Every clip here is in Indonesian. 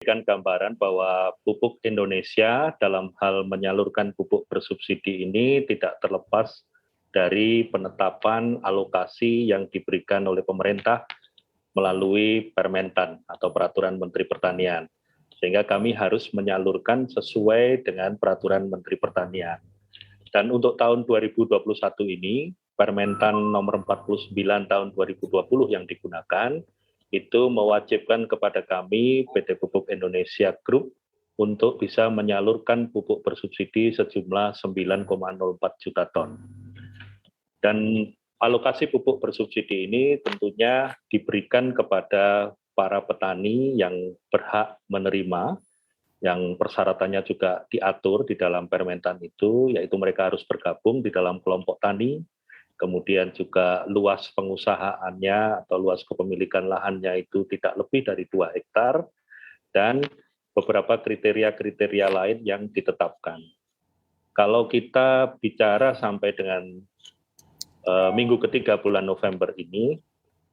memberikan gambaran bahwa pupuk Indonesia dalam hal menyalurkan pupuk bersubsidi ini tidak terlepas dari penetapan alokasi yang diberikan oleh pemerintah melalui Permentan atau Peraturan Menteri Pertanian. Sehingga kami harus menyalurkan sesuai dengan Peraturan Menteri Pertanian. Dan untuk tahun 2021 ini, Permentan nomor 49 tahun 2020 yang digunakan, itu mewajibkan kepada kami PT Pupuk Indonesia Group untuk bisa menyalurkan pupuk bersubsidi sejumlah 9,04 juta ton. Dan alokasi pupuk bersubsidi ini tentunya diberikan kepada para petani yang berhak menerima, yang persyaratannya juga diatur di dalam Permentan itu, yaitu mereka harus bergabung di dalam kelompok tani, kemudian juga luas pengusahaannya atau luas kepemilikan lahannya itu tidak lebih dari 2 hektar, dan beberapa kriteria-kriteria lain yang ditetapkan. Kalau kita bicara sampai dengan minggu ketiga bulan November ini,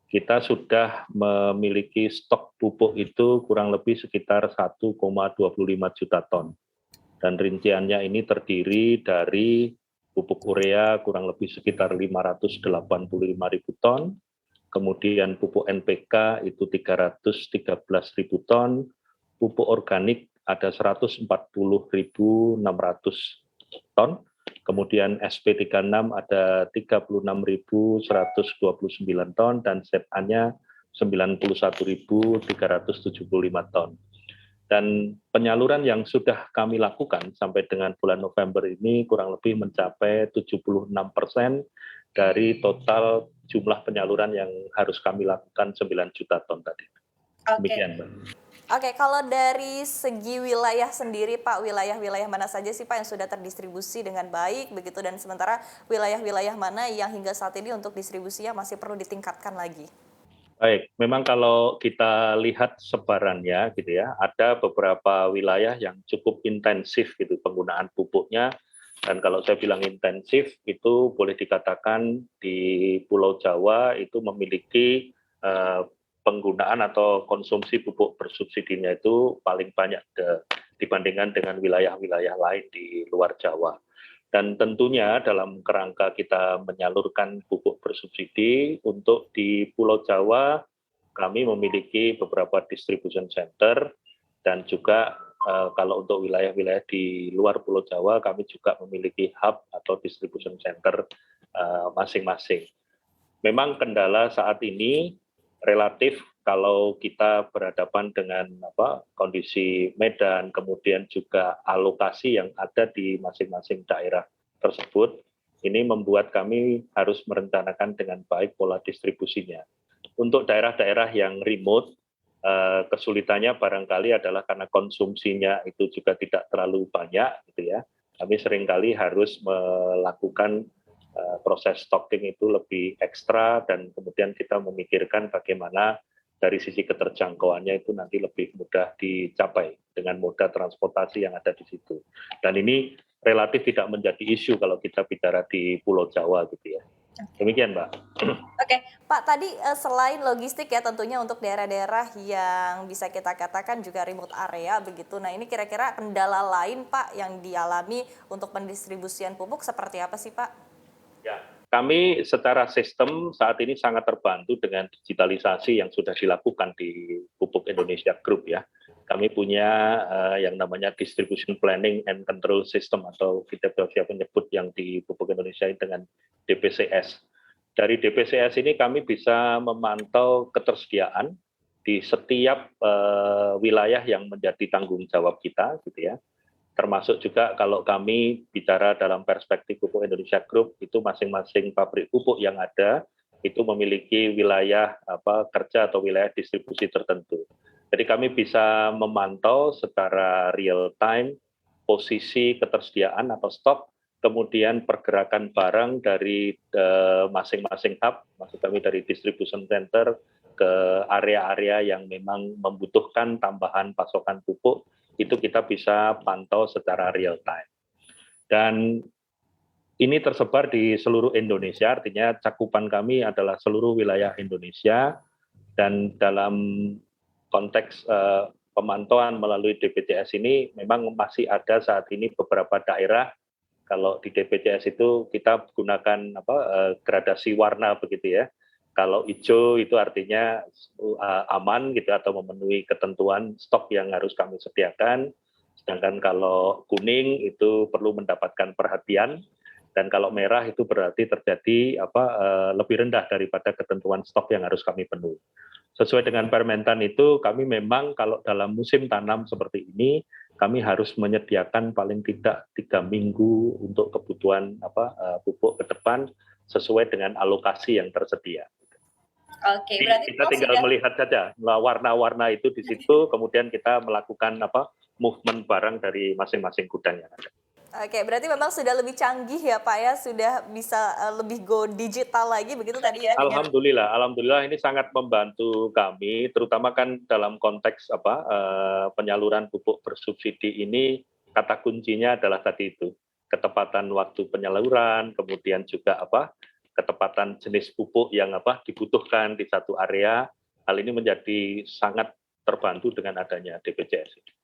kita sudah memiliki stok pupuk itu kurang lebih sekitar 1,25 juta ton. Dan rinciannya ini terdiri dari pupuk urea kurang lebih sekitar 585 ribu ton, kemudian pupuk NPK itu 313 ribu ton, pupuk organik ada 140.600 ton, kemudian SP36 ada 36.129 ton, dan ZA-nya 91.375 ton. Dan penyaluran yang sudah kami lakukan sampai dengan bulan November ini kurang lebih mencapai 76% dari total jumlah penyaluran yang harus kami lakukan 9 juta ton tadi. Demikian, Mbak. Oke, kalau dari segi wilayah sendiri Pak, wilayah-wilayah mana saja sih Pak yang sudah terdistribusi dengan baik begitu, dan sementara wilayah-wilayah mana yang hingga saat ini untuk distribusinya masih perlu ditingkatkan lagi? Baik, memang kalau kita lihat sebarannya gitu ya, ada beberapa wilayah yang cukup intensif gitu penggunaan pupuknya, dan kalau saya bilang intensif itu boleh dikatakan di Pulau Jawa itu memiliki penggunaan atau konsumsi pupuk bersubsidinya itu paling banyak dibandingkan dengan wilayah-wilayah lain di luar Jawa. Dan tentunya dalam kerangka kita menyalurkan pupuk bersubsidi untuk di Pulau Jawa, kami memiliki beberapa distribution center, dan juga kalau untuk wilayah-wilayah di luar Pulau Jawa, kami juga memiliki hub atau distribution center masing-masing. Memang kendala saat ini relatif kalau kita berhadapan dengan kondisi medan, kemudian juga alokasi yang ada di masing-masing daerah tersebut, ini membuat kami harus merencanakan dengan baik pola distribusinya. Untuk daerah-daerah yang remote, kesulitannya barangkali adalah karena konsumsinya itu juga tidak terlalu banyak, gitu ya. Kami seringkali harus melakukan proses stocking itu lebih ekstra, dan kemudian kita memikirkan bagaimana dari sisi keterjangkauannya itu nanti lebih mudah dicapai dengan moda transportasi yang ada di situ. Dan ini relatif tidak menjadi isu kalau kita bicara di Pulau Jawa gitu ya. Demikian, Mbak. Oke, Pak, tadi selain logistik ya tentunya untuk daerah-daerah yang bisa kita katakan juga remote area begitu. Nah, ini kira-kira kendala lain Pak yang dialami untuk pendistribusian pupuk seperti apa sih Pak? Ya, kami secara sistem saat ini sangat terbantu dengan digitalisasi yang sudah dilakukan di Pupuk Indonesia Group ya. Kami punya yang namanya Distribution Planning and Control System, atau kita biasa menyebut yang di Pupuk Indonesia dengan DPCS. Dari DPCS ini kami bisa memantau ketersediaan di setiap wilayah yang menjadi tanggung jawab kita, gitu ya. Termasuk juga kalau kami bicara dalam perspektif Pupuk Indonesia Group, itu masing-masing pabrik pupuk yang ada itu memiliki wilayah kerja atau wilayah distribusi tertentu. Jadi kami bisa memantau secara real time posisi ketersediaan atau stok, kemudian pergerakan barang dari masing-masing hub, maksud kami dari distribution center ke area-area yang memang membutuhkan tambahan pasokan pupuk, itu kita bisa pantau secara real time. Dan ini tersebar di seluruh Indonesia, artinya cakupan kami adalah seluruh wilayah Indonesia, dan dalam konteks pemantauan melalui DPJS ini memang masih ada saat ini beberapa daerah. Kalau di DPJS itu kita gunakan gradasi warna begitu ya. Kalau hijau itu artinya aman gitu atau memenuhi ketentuan stok yang harus kami sediakan. Sedangkan kalau kuning itu perlu mendapatkan perhatian, dan kalau merah itu berarti terjadi lebih rendah daripada ketentuan stok yang harus kami penuhi. Sesuai dengan Permentan itu, kami memang kalau dalam musim tanam seperti ini, kami harus menyediakan paling tidak 3 minggu untuk kebutuhan pupuk ke depan sesuai dengan alokasi yang tersedia. Oke, berarti kita tinggal melihat saja warna-warna itu di situ, kemudian kita melakukan movement barang dari masing-masing gudang yang ada. Oke, berarti memang sudah lebih canggih ya Pak ya, sudah bisa lebih go digital lagi begitu tadi ya? Alhamdulillah ini sangat membantu kami, terutama kan dalam konteks penyaluran pupuk bersubsidi ini, kata kuncinya adalah tadi itu, ketepatan waktu penyaluran, kemudian juga ketepatan jenis pupuk yang dibutuhkan di satu area. Hal ini menjadi sangat terbantu dengan adanya DPJS.